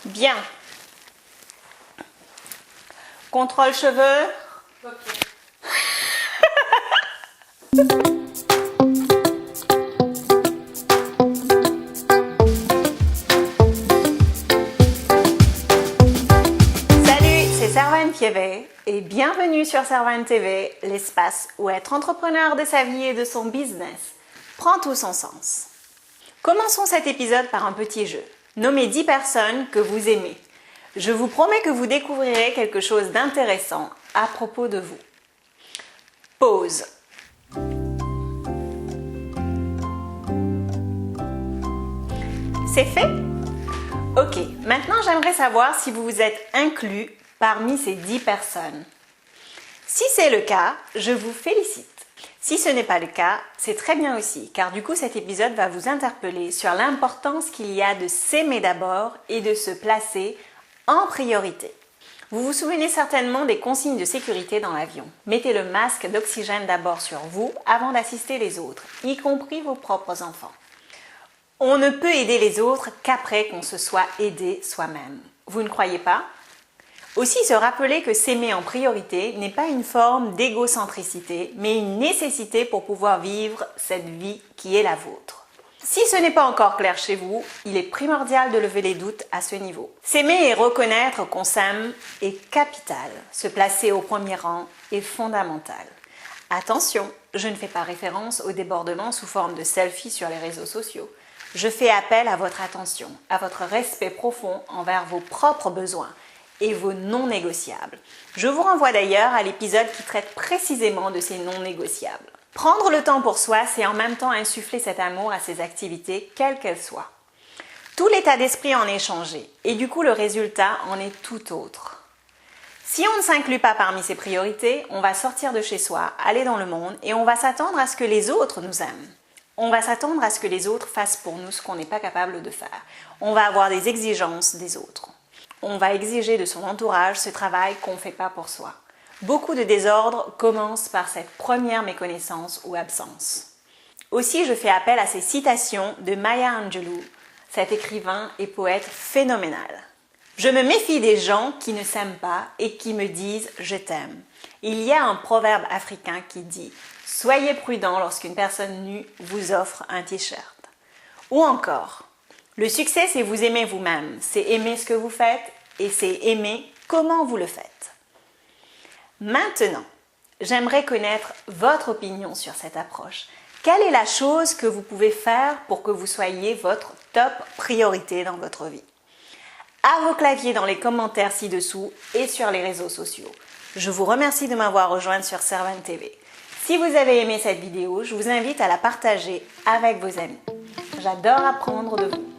Bien. Contrôle cheveux. Ok. Salut, c'est Servane Piévet et bienvenue sur Servane TV, l'espace où être entrepreneur de sa vie et de son business prend tout son sens. Commençons cet épisode par un petit jeu. Nommez 10 personnes que vous aimez. Je vous promets que vous découvrirez quelque chose d'intéressant à propos de vous. Pause. C'est fait? Ok, maintenant j'aimerais savoir si vous vous êtes inclus parmi ces 10 personnes. Si c'est le cas, je vous félicite. Si ce n'est pas le cas, c'est très bien aussi, car du coup cet épisode va vous interpeller sur l'importance qu'il y a de s'aimer d'abord et de se placer en priorité. Vous vous souvenez certainement des consignes de sécurité dans l'avion. Mettez le masque d'oxygène d'abord sur vous avant d'assister les autres, y compris vos propres enfants. On ne peut aider les autres qu'après qu'on se soit aidé soi-même. Vous ne croyez pas ? Aussi se rappeler que s'aimer en priorité n'est pas une forme d'égocentricité, mais une nécessité pour pouvoir vivre cette vie qui est la vôtre. Si ce n'est pas encore clair chez vous, il est primordial de lever les doutes à ce niveau. S'aimer et reconnaître qu'on s'aime est capital. Se placer au premier rang est fondamental. Attention, je ne fais pas référence au débordement sous forme de selfie sur les réseaux sociaux. Je fais appel à votre attention, à votre respect profond envers vos propres besoins et vos non négociables. Je vous renvoie d'ailleurs à l'épisode qui traite précisément de ces non négociables. Prendre le temps pour soi, c'est en même temps insuffler cet amour à ses activités, quelles qu'elles soient. Tout l'état d'esprit en est changé et du coup le résultat en est tout autre. Si on ne s'inclut pas parmi ses priorités, on va sortir de chez soi, aller dans le monde et on va s'attendre à ce que les autres nous aiment. On va s'attendre à ce que les autres fassent pour nous ce qu'on n'est pas capable de faire. On va avoir des exigences des autres. On va exiger de son entourage ce travail qu'on ne fait pas pour soi. Beaucoup de désordre commence par cette première méconnaissance ou absence. Aussi, je fais appel à ces citations de Maya Angelou, cet écrivain et poète phénoménal. Je me méfie des gens qui ne s'aiment pas et qui me disent « je t'aime ». Il y a un proverbe africain qui dit « soyez prudent lorsqu'une personne nue vous offre un t-shirt ». Ou encore « le succès, c'est vous aimer vous-même, c'est aimer ce que vous faites et c'est aimer comment vous le faites ». Maintenant, j'aimerais connaître votre opinion sur cette approche. Quelle est la chose que vous pouvez faire pour que vous soyez votre top priorité dans votre vie? À vos claviers dans les commentaires ci-dessous et sur les réseaux sociaux. Je vous remercie de m'avoir rejoint sur Servane TV. Si vous avez aimé cette vidéo, je vous invite à la partager avec vos amis. J'adore apprendre de vous.